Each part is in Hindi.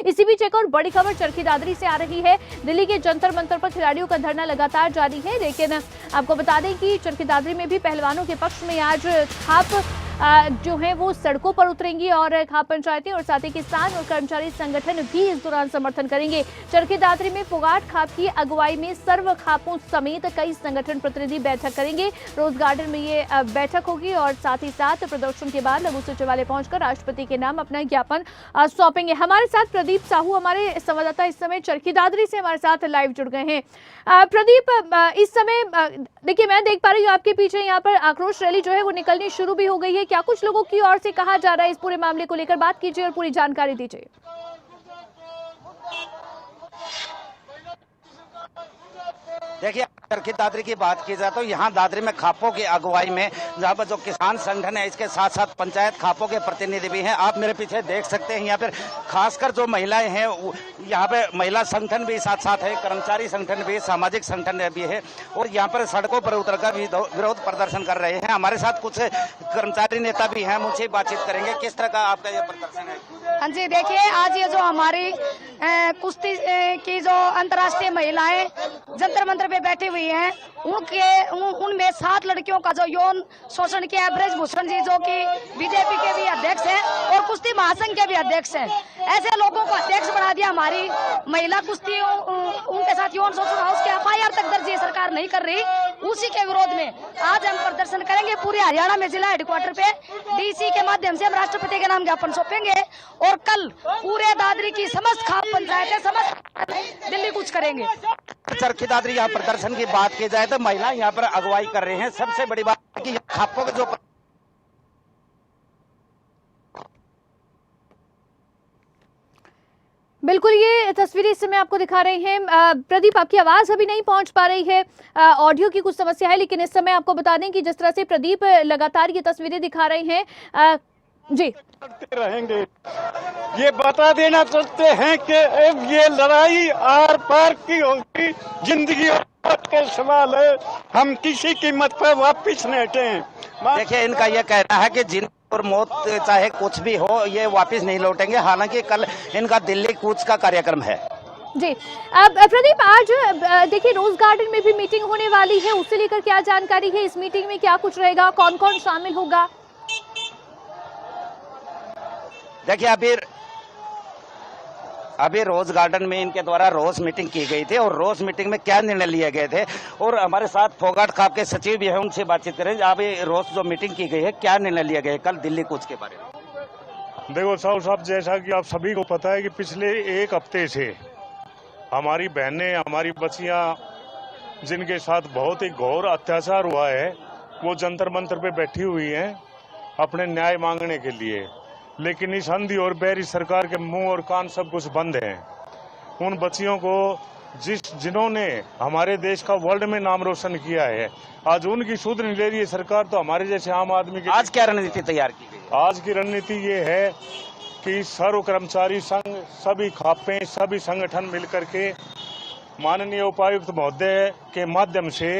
इसी बीच एक और बड़ी खबर चरखी दादरी से आ रही है। दिल्ली के जंतर मंतर पर खिलाड़ियों का धरना लगातार जारी है, लेकिन आपको बता दें कि चरखी दादरी में भी पहलवानों के पक्ष में आज खाप जो है वो सड़कों पर उतरेंगी और खाप पंचायतें और साथ ही किसान और कर्मचारी संगठन भी इस दौरान समर्थन करेंगे। चरखी दादरी में फोगाट खाप की अगुवाई में सर्व खापों समेत कई संगठन प्रतिनिधि बैठक करेंगे। रोज गार्डन में ये बैठक होगी और साथ ही साथ प्रदर्शन के बाद लघु सचिवालय पहुंचकर राष्ट्रपति के नाम अपना ज्ञापन सौंपेंगे। हमारे साथ प्रदीप साहू, हमारे संवाददाता, इस समय चरखी दादरी से हमारे साथ लाइव जुड़ गए हैं। प्रदीप, इस समय देखिए मैं देख पा रही हूँ आपके पीछे यहाँ पर आक्रोश रैली जो है वो निकलनी शुरू भी हो गई है। क्या कुछ लोगों की ओर से कहा जा रहा है इस पूरे मामले को लेकर? बात कीजिए और पूरी जानकारी दीजिए। देखिए, चरखी दादरी की बात की जाए तो यहाँ दादरी में खापों की अगुवाई में जहाँ पर जो किसान संगठन है, इसके साथ साथ पंचायत खापों के प्रतिनिधि भी हैं। आप मेरे पीछे देख सकते हैं, यहाँ पर खासकर जो महिलाएं हैं, यहाँ पे महिला संगठन भी साथ साथ है, कर्मचारी संगठन भी, सामाजिक संगठन भी है और यहाँ पर सड़कों पर उतरकर भी विरोध प्रदर्शन कर रहे हैं। हमारे साथ कुछ कर्मचारी नेता भी हैं, मुझसे बातचीत करेंगे। किस तरह का आपका ये प्रदर्शन है? हाँ जी, देखिए आज ये जो हमारी कुश्ती की जो अंतर्राष्ट्रीय महिलाएं जंतर मंतर पे बैठी हुई हैं, उनमें 7 लड़कियों का जो यौन शोषण किया है ब्रजभूषण जी, जो कि बीजेपी के भी अध्यक्ष हैं और कुश्ती महासंघ के भी अध्यक्ष हैं, ऐसे लोगों को अध्यक्ष बना दिया। हमारी महिला कुश्ती उनके साथ यौन शोषण हुआ, उसके FIR तक दर्ज सरकार नहीं कर रही। उसी के विरोध में आज हम प्रदर्शन करेंगे पूरे हरियाणा में। जिला हेडक्वार्टर पे DC के माध्यम से हम राष्ट्रपति के नाम ज्ञापन सौंपेंगे और कल पूरे दादरी की समस्त खाप पंचायतें समस्त दिल्ली कूच करेंगे। चरखी दादरी यहाँ प्रदर्शन की बात की जाए तो महिला यहाँ पर अगुवाई कर रहे हैं। सबसे बड़ी बात कि खापों के जो बिल्कुल ये तस्वीरें इस समय आपको दिखा रहे हैं। प्रदीप, आपकी आवाज अभी नहीं पहुंच पा रही है, ऑडियो की कुछ समस्या है, लेकिन इस समय आपको बता दें कि जिस तरह से प्रदीप लगातार ये तस्वीरें दिखा रहे हैं जी करते रहेंगे। ये बता देना चाहते हैं कि ये लड़ाई आर पार की होगी, जिंदगी के सवाल है, हम किसी कीमत पर वापिस नहीं हटें। देखिए, इनका यह कहना है कि जिन और मौत चाहे कुछ भी हो, ये वापस नहीं लौटेंगे। हालांकि कल इनका दिल्ली कूच का कार्यक्रम है। जी अब प्रदीप, आज देखिए रोज गार्डन में भी मीटिंग होने वाली है, उससे लेकर क्या जानकारी है? इस मीटिंग में क्या कुछ रहेगा, कौन कौन शामिल होगा? देखिए, अभी रोज गार्डन में इनके द्वारा रोज मीटिंग की गई थी और रोज मीटिंग में क्या निर्णय लिए गए थे, और हमारे साथ फोगाट खाप के सचिव भी हैं, उनसे बातचीत करें। अभी रोज जो मीटिंग की गई है, क्या निर्णय लिए गए कल दिल्ली कूच के बारे में? देखो साहब, जैसा कि आप सभी को पता है कि पिछले 1 हफ्ते से हमारी बहनें, हमारी बच्चियां, जिनके साथ बहुत ही घोर अत्याचार हुआ है, वो जंतर मंतर पे बैठी हुई हैं अपने न्याय मांगने के लिए। लेकिन इस अंधी और बैरी सरकार के मुंह और कान सब कुछ बंद हैं। उन बच्चियों को जिन्होंने हमारे देश का वर्ल्ड में नाम रोशन किया है, आज उनकी सुध नहीं ले रही है सरकार, तो हमारे जैसे आम आदमी की आज क्या रणनीति तैयार की गई? आज की रणनीति ये है कि सर्व कर्मचारी संघ, सभी खापें, सभी संगठन मिलकर के माननीय उपायुक्त महोदय के माध्यम से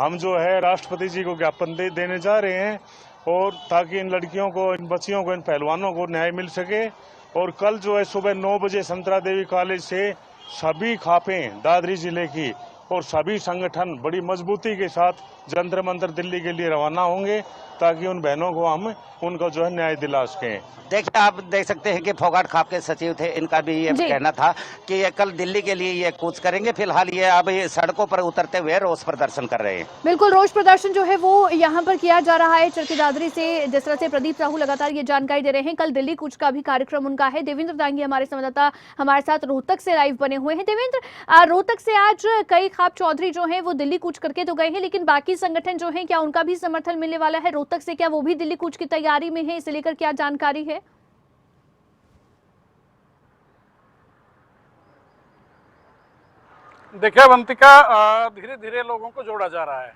हम जो है राष्ट्रपति जी को ज्ञापन देने जा रहे हैं, और ताकि इन लड़कियों को, इन बच्चियों को, इन पहलवानों को न्याय मिल सके। और कल जो है सुबह 9 बजे संतरा देवी कॉलेज से सभी खापें दादरी जिले की और सभी संगठन बड़ी मजबूती के साथ जंतर मंतर दिल्ली के लिए रवाना होंगे, ताकि उन बहनों को हम उनका जो है न्याय दिला सकें। देखिए, आप देख सकते हैं कि फोगाट खाप के सचिव थे, इनका भी ये कहना था कि ये कल दिल्ली के लिए ये कूच करेंगे। फिलहाल ये अब सड़कों पर उतरते हुए रोष प्रदर्शन कर रहे हैं। बिल्कुल, रोष प्रदर्शन जो है वो यहाँ पर किया जा रहा है चरखी दादरी से। जिस तरह से प्रदीप साहू लगातार ये जानकारी दे रहे हैं, कल दिल्ली कूच का भी कार्यक्रम उनका है। देवेंद्र दांगी हमारे संवाददाता हमारे साथ रोहतक से लाइव बने हुए हैं। देवेंद्र, रोहतक से आज कई खाप चौधरी जो है वो दिल्ली कूच करके तो गए हैं, लेकिन बाकी संगठन जो है क्या उनका भी समर्थन मिलने वाला है रोहतक से? क्या वो भी दिल्ली कूच की तैयारी में है? इसे लेकर क्या जानकारी है? देखिए अवंतिका, धीरे धीरे लोगों को जोड़ा जा रहा है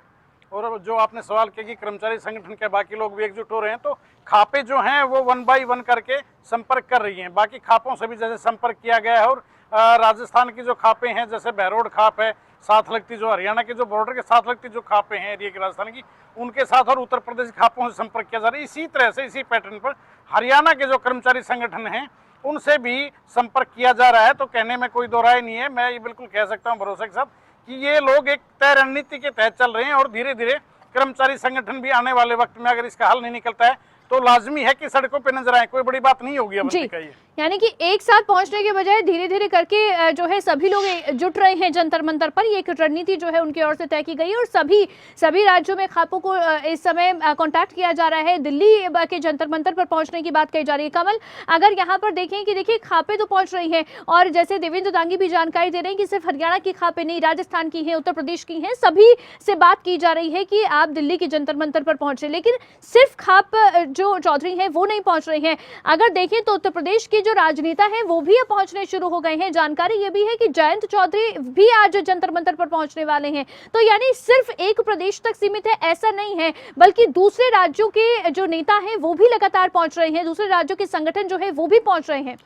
और जो आपने सवाल किया कि कर्मचारी संगठन के बाकी लोग भी एकजुट हो रहे हैं, तो खापें जो हैं वो 1 बाय 1 करके संपर्क कर रही हैं। बाकी खापों से भी जैसे संपर्क किया गया है, और राजस्थान की जो खापें हैं, जैसे बहरोड खाप है, साथ लगती जो हरियाणा के जो बॉर्डर के साथ लगती जो खापें हैं एरिया की राजस्थान की, उनके साथ और उत्तर प्रदेश खापों से संपर्क किया जा रहा है। इसी तरह से, इसी पैटर्न पर हरियाणा के जो कर्मचारी संगठन हैं उनसे भी संपर्क किया जा रहा है। तो कहने में कोई दो राय नहीं है, मैं ये बिल्कुल कह सकता हूँ भरोसे के साथ कि ये लोग एक तय रणनीति के तहत चल रहे हैं और धीरे धीरे कर्मचारी संगठन भी आने वाले वक्त में अगर इसका हल नहीं निकलता है तो लाजमी है कि सड़कों पे नजर आए। कोई बड़ी बात नहीं होगी अवंतिका ये। यानी कि एक साथ पहुंचने के बजाय धीरे धीरे करके जो है सभी लोग जुट रहे हैं जंतर मंतर पर। ये एक रणनीति जो है उनकी ओर से तय की गई है और सभी राज्यों में खापों को इस समय कांटेक्ट किया जा रहा है। दिल्ली के जंतर मंतर पर पहुंचने की बात कही जा रही है। कमल, अगर यहाँ पर देखें कि देखिए खापें तो पहुंच रही हैं और जैसे देवेंद्र दांगी भी जानकारी दे रहे हैं कि सिर्फ हरियाणा की खापें नहीं, राजस्थान की हैं, उत्तर प्रदेश की हैं, सभी से बात की जा रही है कि आप दिल्ली के जंतर मंतर पर पहुंचे, लेकिन सिर्फ खाप जो चौधरी हैं वो नहीं पहुंच रहे हैं। अगर देखें तो उत्तर प्रदेश के जो राजनेता हैं वो भी अब पहुंचने शुरू हो गए हैं। जानकारी ये भी है कि जयंत चौधरी भी आज जंतर मंतर पर पहुंचने वाले हैं। तो यानी सिर्फ एक प्रदेश तक सीमित है ऐसा नहीं है, बल्कि दूसरे राज्यों के जो नेता हैं वो भी लगातार पहुंच रहे हैं, दूसरे राज्यों के संगठन जो है वो भी पहुंच रहे हैं।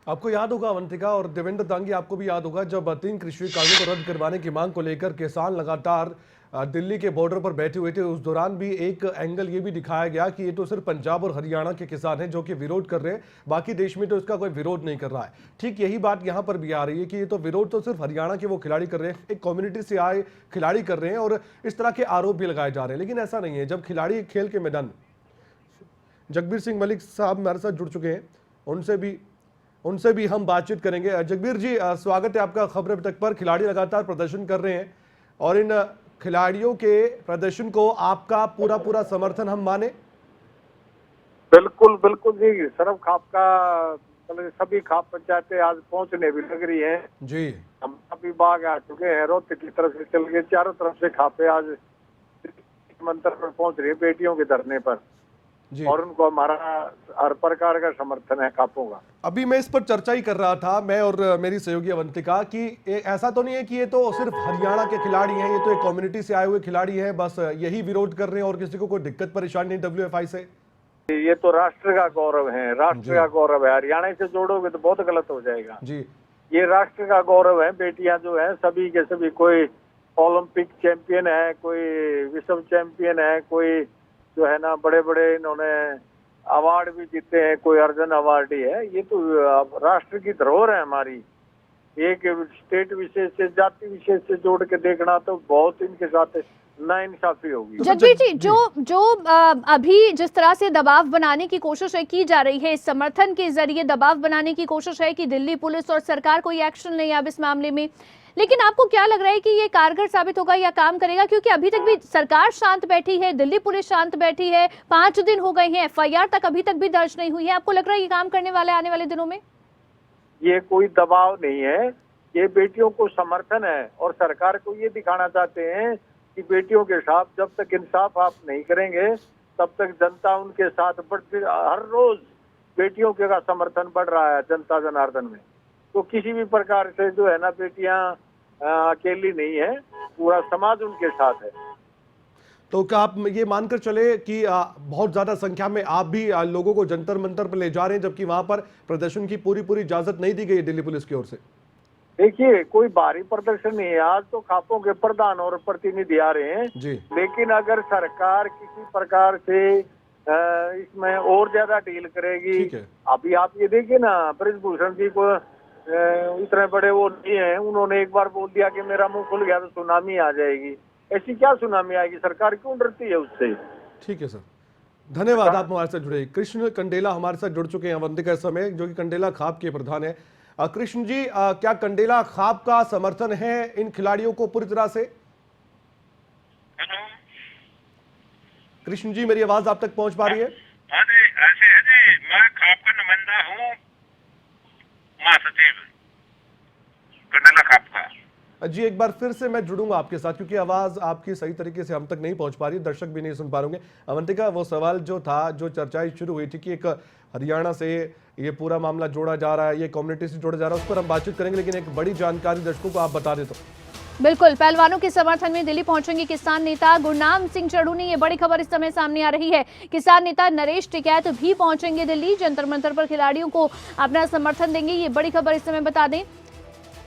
आपको याद होगा अवंतिका और देवेंद्र दांगी, आपको भी याद होगा जब 3 कृषि कानूनों को रद्द करवाने की मांग को लेकर किसान लगातार दिल्ली के बॉर्डर पर बैठे हुए थे, उस दौरान भी एक एंगल ये भी दिखाया गया कि ये तो सिर्फ पंजाब और हरियाणा के किसान हैं जो कि विरोध कर रहे हैं, बाकी देश में तो इसका कोई विरोध नहीं कर रहा है। ठीक यही बात यहाँ पर भी आ रही है कि ये तो विरोध तो सिर्फ हरियाणा के वो खिलाड़ी कर रहे हैं, एक कम्युनिटी से आए खिलाड़ी कर रहे हैं और इस तरह के आरोप भी लगाए जा रहे हैं। लेकिन ऐसा नहीं है। जब खिलाड़ी खेल के मैदान में, जगबीर सिंह मलिक साहब हमारे साथ जुड़ चुके हैं, उनसे भी हम बातचीत करेंगे। जगबीर जी, स्वागत है आपका खबर तक पर। खिलाड़ी लगातार प्रदर्शन कर रहे हैं और इन खिलाड़ियों के प्रदर्शन को आपका पूरा समर्थन हम माने? बिल्कुल बिल्कुल जी। सर्व खाप का सभी खाप पंचायतें आज पहुंचने भी लग रही हैं जी। हम अभी बाग आ चुके हैं, रोहतक की तरफ से चल के चारों तरफ से खापे आज मंत्र पर पहुंच रही है बेटियों के धरने पर जी। और उनको हमारा हर प्रकार का समर्थन है खापों का। अभी मैं इस पर चर्चा ही कर रहा था, मैं और मेरी सहयोगी अवंतिका, कि ऐसा तो नहीं है कि ये तो सिर्फ हरियाणा के खिलाड़ी हैं, ये तो एक कम्युनिटी से आए हुए खिलाड़ी हैं, बस यही विरोध कर रहे हैं और किसी को कोई दिक्कत परेशानी नहीं WFI से। ये तो राष्ट्र का गौरव है, राष्ट्र का गौरव है। हरियाणा से जोड़ोगे तो बहुत गलत हो जाएगा जी। ये राष्ट्र का गौरव है। बेटियां जो है सभी के सभी, कोई ओलंपिक चैंपियन है, कोई विश्व चैंपियन है, कोई जो है ना बड़े बड़े इन्होंने अवार्ड भी जीते हैं, कोई अर्जुन अवार्डी है। ये तो राष्ट्र की धरोहर है हमारी। एक स्टेट विशेष से, जाति विशेष से जोड़ के देखना तो बहुत इनके साथ नाइंसाफी होगी। जगबीर जी, जो अभी जिस तरह से दबाव बनाने की कोशिश की जा रही है, इस समर्थन के जरिए दबाव बनाने की कोशिश है कि दिल्ली पुलिस और सरकार कोई एक्शन नहीं अब इस मामले में, लेकिन आपको क्या लग रहा है कि ये कारगर साबित होगा या काम करेगा? क्योंकि अभी तक भी सरकार शांत बैठी है, दिल्ली पुलिस शांत बैठी है, 5 दिन हो गए हैं, FIR तक अभी तक भी दर्ज नहीं हुई है। आपको लग रहा है ये काम करने वाले आने वाले दिनों में? ये कोई दबाव नहीं है, ये बेटियों को समर्थन है और सरकार को ये दिखाना चाहते हैं कि बेटियों के साथ जब तक इंसाफ आप नहीं करेंगे तब तक जनता उनके साथ बढ़ती। हर रोज बेटियों का समर्थन बढ़ रहा है जनता जनार्दन में। तो किसी भी प्रकार से जो है ना बेटियां अकेली नहीं है, पूरा समाज उनके साथ है। तो क्या आप ये मानकर चले कि बहुत ज्यादा संख्या में आप भी लोगों को जंतर मंतर पर ले जा रहे हैं, जबकि वहां पर प्रदर्शन की पूरी इजाजत नहीं दी गई है दिल्ली पुलिस की ओर से? देखिए, कोई भारी प्रदर्शन नहीं है। आज तो खापों के प्रधान और प्रतिनिधि आ रहे हैं जी। लेकिन अगर सरकार किसी प्रकार से इसमें और ज्यादा डील करेगी, अभी आप ये देखिए ना, ब्रजभूषण जी को इतने बड़े वो नहीं है, उन्होंने एक बार बोल दिया कि मेरा मुंह खुल गया तो सुनामी आ जाएगी। ऐसी क्या सुनामी आएगी? सरकार क्यों डरती है उससे? ठीक है सर, धन्यवाद। आप हमारे साथ जुड़े। कृष्ण कंडेला हमारे साथ जुड़ चुके हैं अवंतिका इस समय, जो कि कंडेला खाप के प्रधान है। कृष्ण जी, क्या कंडेला खाप का समर्थन है इन खिलाड़ियों को पूरी तरह से? कृष्ण जी, मेरी आवाज आप तक पहुंच पा रही है? हाँ जी, ऐसे है जी। मैं खाप का नुमाइंदा हूँ, महासचिव कंडेला खाप का। जी, एक बार फिर से मैं जुड़ूंगा आपके साथ, क्योंकि आवाज आपकी सही तरीके से हम तक नहीं पहुंच पा रही, दर्शक भी नहीं सुन पा रहे। अवंतिका, वो सवाल जो था, जो चर्चाएं शुरू हुई थी कि एक हरियाणा से ये पूरा मामला जोड़ा जा रहा है, ये कम्युनिटी से जोड़ा जा रहा है, उस पर हम बातचीत करेंगे, लेकिन एक बड़ी जानकारी दर्शकों को आप बता दें तो। बिल्कुल, पहलवानों के समर्थन में दिल्ली पहुंचेंगे किसान नेता गुरनाम सिंह चढ़ूनी। ये बड़ी खबर इस समय सामने आ रही है। किसान नेता नरेश टिकैत भी पहुंचेंगे दिल्ली, जंतर मंतर पर खिलाड़ियों को अपना समर्थन देंगे। ये बड़ी खबर इस समय बता दें।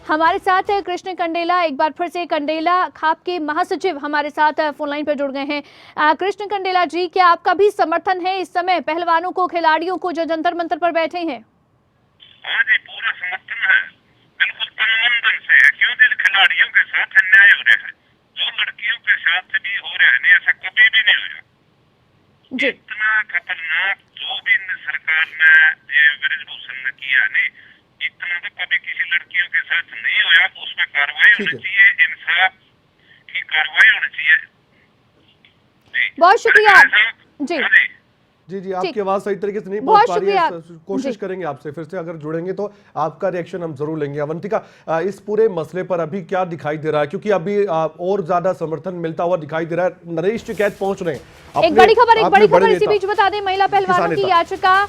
हमारे साथ कृष्ण कंडेला, एक बार फिर से कंडेला खाप के महासचिव हमारे साथ फोन लाइन पर जुड़ गए हैं। कृष्ण कंडेला जी, क्या आपका भी समर्थन है इस समय पहलवानों को, खिलाड़ियों को जो जंतर मंतर पर बैठे हैं? हाँ जी, पूरा समर्थन है, बिल्कुल तन से है। क्यों जी, खिलाड़ियों के साथ अन्याय हो रहा है, जो लड़कियों के साथ भी हो रहा है नहीं, ऐसा कभी भी नहीं हुआ जी। इतना खतरनाक जो भी सरकार ने ये ब्रिजभूषण ने किया नहीं, इतना तो कभी किसी लड़कियों के साथ नहीं हुआ। उस पर कार्रवाई होनी चाहिए, इंसाफ की कार्रवाई होनी चाहिए। बहुत शुक्रिया जी। जी जी, आपकी आवाज सही तरीके से नहीं बहुत पहुंच पा रही है, शुक्रिया। कोशिश करेंगे आपसे फिर से अगर जुड़ेंगे तो आपका रिएक्शन हम जरूर लेंगे। अवंतिका, इस पूरे मसले पर अभी क्या दिखाई दे रहा है, क्योंकि अभी और ज्यादा समर्थन मिलता हुआ दिखाई दे रहा है, नरेश टिकैत पहुंच रहे हैं। एक बड़ी खबर इसी बीच बता दें, महिला पहलवानों की याचिका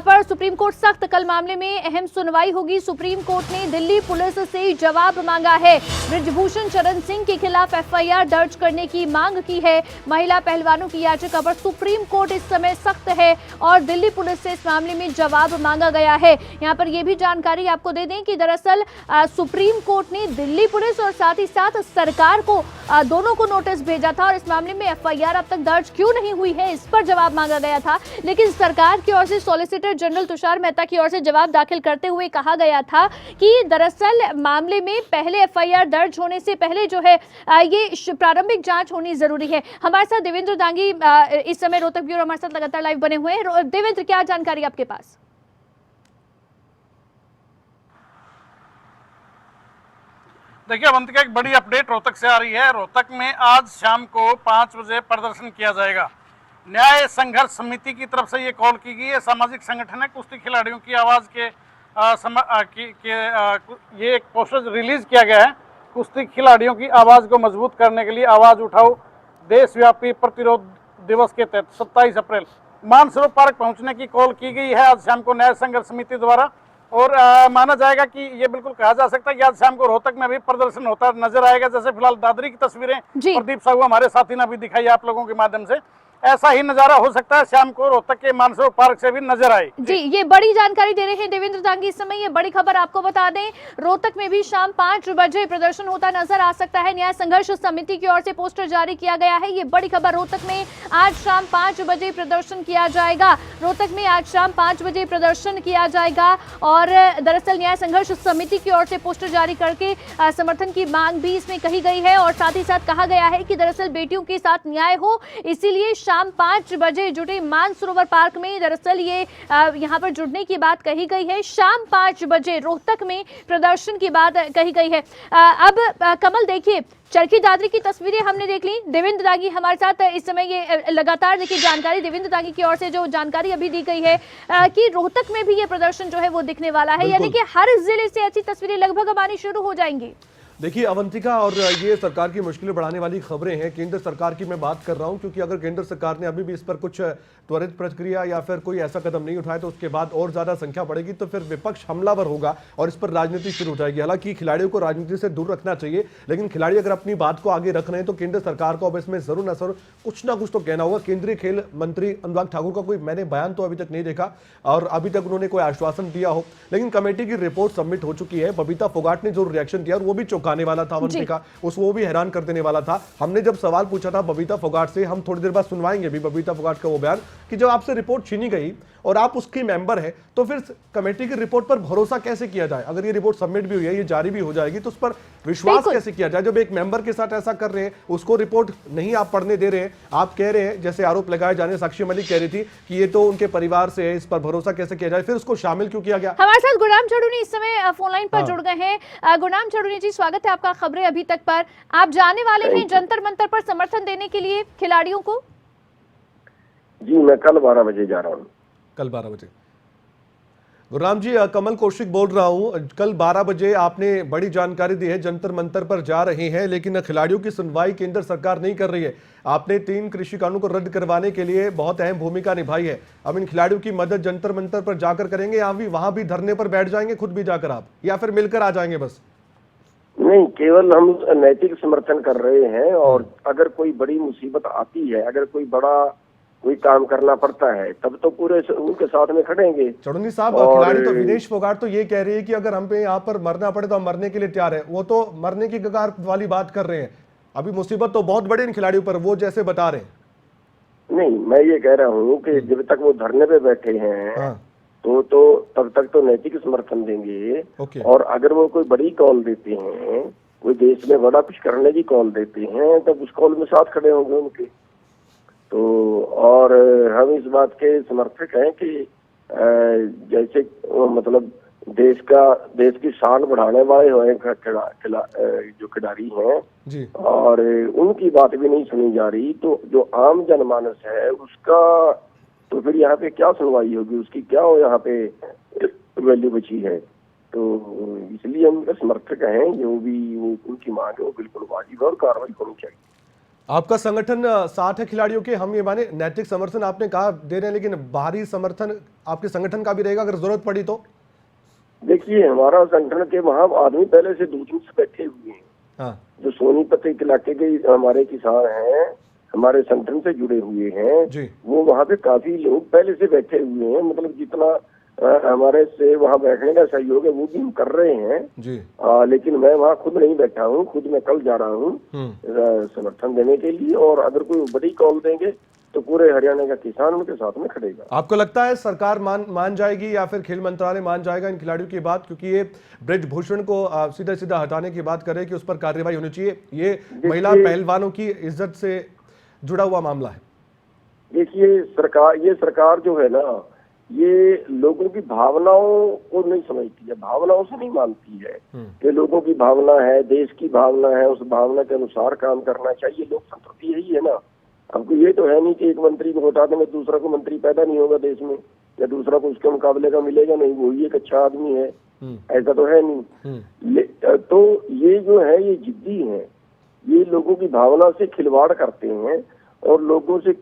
पर सुप्रीम कोर्ट सख्त। कल मामले में अहम सुनवाई होगी। सुप्रीम कोर्ट ने दिल्ली पुलिस से जवाब मांगा है। ब्रिजभूषण शरण सिंह के खिलाफ एफआईआर दर्ज करने की मांग की है। महिला पहलवानों की याचिका पर सुप्रीम कोर्ट इस समय सख्त है और दिल्ली पुलिस से इस मामले में जवाब मांगा गया है। यहाँ पर यह भी जानकारी आपको दे दें कि दरअसल सुप्रीम कोर्ट ने दिल्ली पुलिस और साथ ही साथ सरकार को दोनों को नोटिस भेजा था और इस मामले में एफआईआर अब तक दर्ज क्यों नहीं हुई है, इस पर जवाब मांगा गया था। लेकिन सरकार की ओर से सॉलिसिटर जनरल तुषार मेहता की ओर से जवाब दाखिल करते हुए कहा गया था कि दरअसल मामले में पहले एफआईआर दर्ज होने से पहले जो है ये प्रारंभिक जांच होनी जरूरी है। हमारे साथ देवेंद्र दांगी इस समय रोहतक ब्यूरो हमारे साथ लगातार लाइव बने हुए हैं। देवेंद्र, क्या जानकारी आपके पास? देखिए अवंतिका, एक बड़ी अपडेट रोहतक से आ रही है। रोहतक में आज शाम को 5 बजे प्रदर्शन किया जाएगा। न्याय संघर्ष समिति की तरफ से ये कॉल की गई है। सामाजिक संगठन है, कुश्ती खिलाड़ियों की आवाज के ये एक पोस्टर रिलीज किया गया है। कुश्ती खिलाड़ियों की आवाज को मजबूत करने के लिए आवाज उठाओ देशव्यापी प्रतिरोध दिवस के तहत 27 अप्रैल मानसरोवर पार्क पहुंचने की कॉल की गई है आज शाम को न्याय संघर्ष समिति द्वारा। और माना जाएगा कि ये बिल्कुल कहा जा सकता है कि आज शाम को रोहतक में भी प्रदर्शन होता नजर आएगा। जैसे फिलहाल दादरी की तस्वीरें प्रदीप साहू हमारे साथी ने अभी दिखाई आप लोगों के माध्यम से, ऐसा ही नजारा हो सकता है शाम को रोहतक के मानसरोवर पार्क से भी नजर आए। जी, ये बड़ी जानकारी दे रहे हैं देवेंद्र दांगी इस समय। ये बड़ी खबर आपको बता दें, रोहतक में भी शाम 5 बजे प्रदर्शन होता नजर आ सकता है। न्याय संघर्ष समिति की ओर से पोस्टर जारी किया गया है। ये बड़ी खबर, रोहतक में आज शाम 5 बजे प्रदर्शन किया जाएगा। रोहतक में आज शाम 5 बजे प्रदर्शन किया जाएगा और दरअसल न्याय संघर्ष समिति की ओर से पोस्टर जारी करके समर्थन की मांग भी इसमें कही गई है और साथ ही साथ कहा गया है कि दरअसल बेटियों के साथ न्याय हो, इसीलिए शाम 5 बजे जुटे मानसरोवर पार्क में दरअसल ये यहाँ पर जुड़ने की बात कही गई है। शाम 5 बजे रोहतक में प्रदर्शन की बात कही गई है। अब कमल, देखिए चरखी दादरी की तस्वीरें हमने देख ली। देवेंद्र दांगी हमारे साथ इस समय ये लगातार देखिए जानकारी देवेंद्र दांगी की ओर से जो जानकारी अभी दी गई है कि रोहतक में भी ये प्रदर्शन जो है वो दिखने वाला है, यानी कि हर जिले से ऐसी तस्वीरें लगभग अब आनी शुरू हो जाएंगी। देखिए अवंतिका, और ये सरकार की मुश्किलें बढ़ाने वाली खबरें हैं। केंद्र सरकार की मैं बात कर रहा हूं, क्योंकि अगर केंद्र सरकार ने अभी भी इस पर कुछ त्वरित प्रक्रिया या फिर कोई ऐसा कदम नहीं उठाया तो उसके बाद और ज्यादा संख्या बढ़ेगी, तो फिर विपक्ष हमलावर होगा और इस पर राजनीति शुरू हो जाएगी। हालांकि खिलाड़ियों को राजनीति से दूर रखना चाहिए, लेकिन खिलाड़ी अगर अपनी बात को आगे रख रहे हैं तो केंद्र सरकार को अब इसमें जरूर न जरूर कुछ ना कुछ तो कहना होगा। केंद्रीय खेल मंत्री अनुराग ठाकुर का कोई मैंने बयान तो अभी तक नहीं देखा और अभी तक उन्होंने कोई आश्वासन दिया हो, लेकिन कमेटी की रिपोर्ट सबमिट हो चुकी है। बबीता फोगाट ने जो रिएक्शन दिया वो भी चौंकाने वाला था, वो भी हैरान कर देने वाला था। हमने जब सवाल पूछा था बबीता फोगाट से, हम थोड़ी देर बाद सुनवाएंगे भी बबीता फोगाट का वो बयान कि जब आपसे रिपोर्ट छीनी गई और आप उसकी मेंबर है तो फिर कमेटी की रिपोर्ट पर भरोसा कैसे किया जाए? अगर ये रिपोर्ट सबमिट भी हुई है, ये जारी भी हो जाएगी, तो उस पर विश्वास कैसे किया जाए? जब एक मेंबर के साथ ऐसा कर रहे हैं, उसको रिपोर्ट नहीं आप पढ़ने दे रहे हैं, आप कह रहे हैं जैसे आरोप लगाए जाने, साक्षी मलिक कह रही थी कि ये तो उनके परिवार से है, इस पर भरोसा कैसे किया जाए? फिर उसको शामिल क्यों किया गया? हमारे साथ गुरनाम चढ़ूनी इस समय फोन लाइन पर जुड़ गए हैं। गुरनाम चढ़ूनी जी, स्वागत है आपका खबरें अभी तक पर। आप जाने वाले हैं जंतर मंतर पर समर्थन देने के लिए खिलाड़ियों को? जी, मैं कल 12 बजे जा रहा हूँ। कल 12 बजे। गुरनाम जी, कमल कौशिक बोल रहा हूं। कल 12 बजे आपने बड़ी जानकारी दी है, जंतर मंतर पर जा रहे हैं, लेकिन खिलाड़ियों की सुनवाई केंद्र सरकार नहीं कर रही है। आपने 3 कृषि कानून को रद्द करवाने के लिए बहुत अहम भूमिका निभाई है। अब इन खिलाड़ियों की मदद जंतर मंतर पर जाकर करेंगे या वहां भी धरने पर बैठ जाएंगे खुद भी जाकर आप, या फिर मिलकर आ जाएंगे बस? नहीं, केवल हम नैतिक समर्थन कर रहे हैं और अगर कोई बड़ी मुसीबत आती है, अगर कोई काम करना पड़ता है, तब तो पूरे उनके साथ में खड़ेंगे। चढ़ूनी साहब, खिलाड़ी तो विनेश फोगाट तो ये कह रही है कि अगर हम पे यहाँ पर मरना पड़े तो हम मरने के लिए तैयार है। वो तो मरने की कगार वाली बात कर रहे हैं। अभी मुसीबत तो बहुत बड़ी इन खिलाड़ियों पर, वो जैसे बता रहे हैं। नहीं, मैं ये कह रहा हूँ कि जब तक वो धरने पे बैठे हैं तो तब तक तो नैतिक समर्थन देंगे। ओके। और अगर वो कोई बड़ी कॉल देते हैं, कोई देश में बड़ा कुछ करने की कॉल देते हैं, तब उस कॉल में साथ खड़े होंगे उनके। तो और हम इस बात के समर्थक हैं कि जैसे मतलब देश की शान बढ़ाने वाले जो खिलाड़ी हैं जी, और उनकी बात भी नहीं सुनी जा रही, तो जो आम जनमानस है उसका तो फिर यहाँ पे क्या सुनवाई होगी, उसकी क्या यहाँ पे वैल्यू बची है। तो इसलिए हम समर्थक हैं, जो भी उनकी मांग है वो बिल्कुल वाजिब है और कार्रवाई होनी चाहिए। आपका संगठन 60 है खिलाड़ियों के, हम ये माने नैतिक समर्थन आपने कहा दे रहे हैं, लेकिन बाहरी समर्थन आपके संगठन का भी रहेगा अगर जरूरत पड़ी तो? देखिए, हमारा संगठन के वहाँ आदमी पहले से दूर से बैठे हुए हैं। हाँ। जो सोनीपत इलाके के हमारे किसान हैं, हमारे संगठन से जुड़े हुए हैं जी। वो वहाँ पे काफी लोग पहले से बैठे हुए हैं, मतलब जितना हमारे से वहाँ बैठने का सहयोग है वो भी हम कर रहे हैं जी। लेकिन मैं वहाँ खुद नहीं बैठा हूँ, खुद मैं कल जा रहा हूँ समर्थन देने के लिए, और अगर कोई बड़ी कॉल देंगे तो पूरे हरियाणा का किसान उनके साथ में खड़ेगा। आपको लगता है सरकार मान जाएगी या फिर खेल मंत्रालय मान जाएगा इन खिलाड़ियों की बात, क्योंकि ये ब्रिजभूषण को सीधा हटाने की बात कर रहे हैं कि उस पर कार्रवाई होनी चाहिए, ये महिला पहलवानों की इज्जत से जुड़ा हुआ मामला है। देखिए, सरकार जो है ना, ये लोगों की भावनाओं को नहीं समझती है, भावनाओं से नहीं मानती है कि लोगों की भावना है, देश की भावना है, उस भावना के अनुसार काम करना चाहिए। लोकतंत्र यही है ना। हमको ये तो है नहीं कि एक मंत्री को हटा देंगे दूसरा को मंत्री पैदा नहीं होगा देश में, या दूसरा को उसके मुकाबले का मिलेगा नहीं, वो ही एक अच्छा आदमी है, ऐसा तो है नहीं। तो ये जो है ये जिद्दी है, ये लोगों की भावना से खिलवाड़ करते हैं, और लोगों से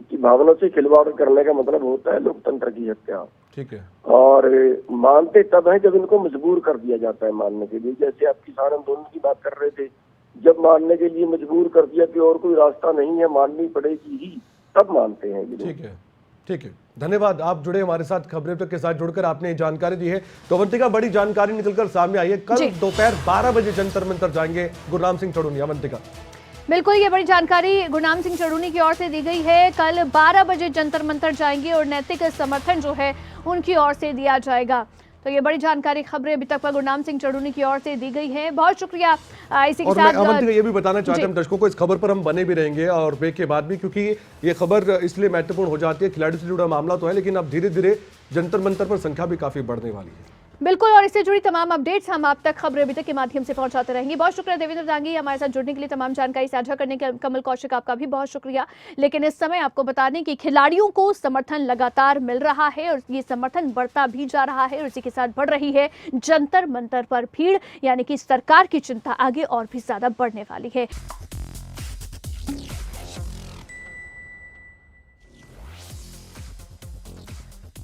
की भावना से खिलवाड़ करने का मतलब होता है लोकतंत्र की हत्या। ठीक है। और मानते तब है जब इनको मजबूर कर दिया जाता है मानने के लिए। जैसे आप किसान आंदोलन की बात कर रहे थे, जब मानने के लिए मजबूर कर दिया कि और कोई रास्ता नहीं है, माननी पड़ेगी ही, तब मानते हैं। ठीक है, धन्यवाद। आप जुड़े हमारे साथ खबरें तक के साथ जुड़कर आपने ये जानकारी दी है। तो अवंतिका, बड़ी जानकारी निकलकर सामने आई है, कल दोपहर 12 बजे जंतर मंतर जाएंगे गुरनाम सिंह चढ़ूनी। अवंतिका, बिल्कुल, ये बड़ी जानकारी गुरनाम सिंह चढ़ूनी की ओर से दी गई है। कल 12 बजे जंतर मंतर जाएंगे और नैतिक समर्थन जो है उनकी ओर से दिया जाएगा। तो ये बड़ी जानकारी खबरें अभी तक पर गुरनाम सिंह चढ़ूनी की ओर से दी गई है। बहुत शुक्रिया। इसी के साथ अवंतिका ये भी बताना चाहते हैं हम दर्शकों को, इस खबर पर हम बने भी रहेंगे और ब्रेक के बाद भी, क्योंकि ये खबर इसलिए महत्वपूर्ण हो जाती है, खिलाड़ियों से जुड़ा मामला तो है, लेकिन अब धीरे धीरे जंतर मंतर पर संख्या भी काफी बढ़ने वाली है। बिल्कुल, और इससे जुड़ी तमाम अपडेट्स हम आप तक खबरें अभी तक के माध्यम से पहुंचाते रहेंगे। बहुत शुक्रिया देवेंद्र दांगी, हमारे साथ जुड़ने के लिए, तमाम जानकारी साझा करने के। कमल कौशिक, आपका भी बहुत शुक्रिया। लेकिन इस समय आपको बता दें कि खिलाड़ियों को समर्थन लगातार मिल रहा है और ये समर्थन बढ़ता भी जा रहा है, और इसी के साथ बढ़ रही है जंतर मंतर पर भीड़, यानी कि सरकार की चिंता आगे और भी ज्यादा बढ़ने वाली है।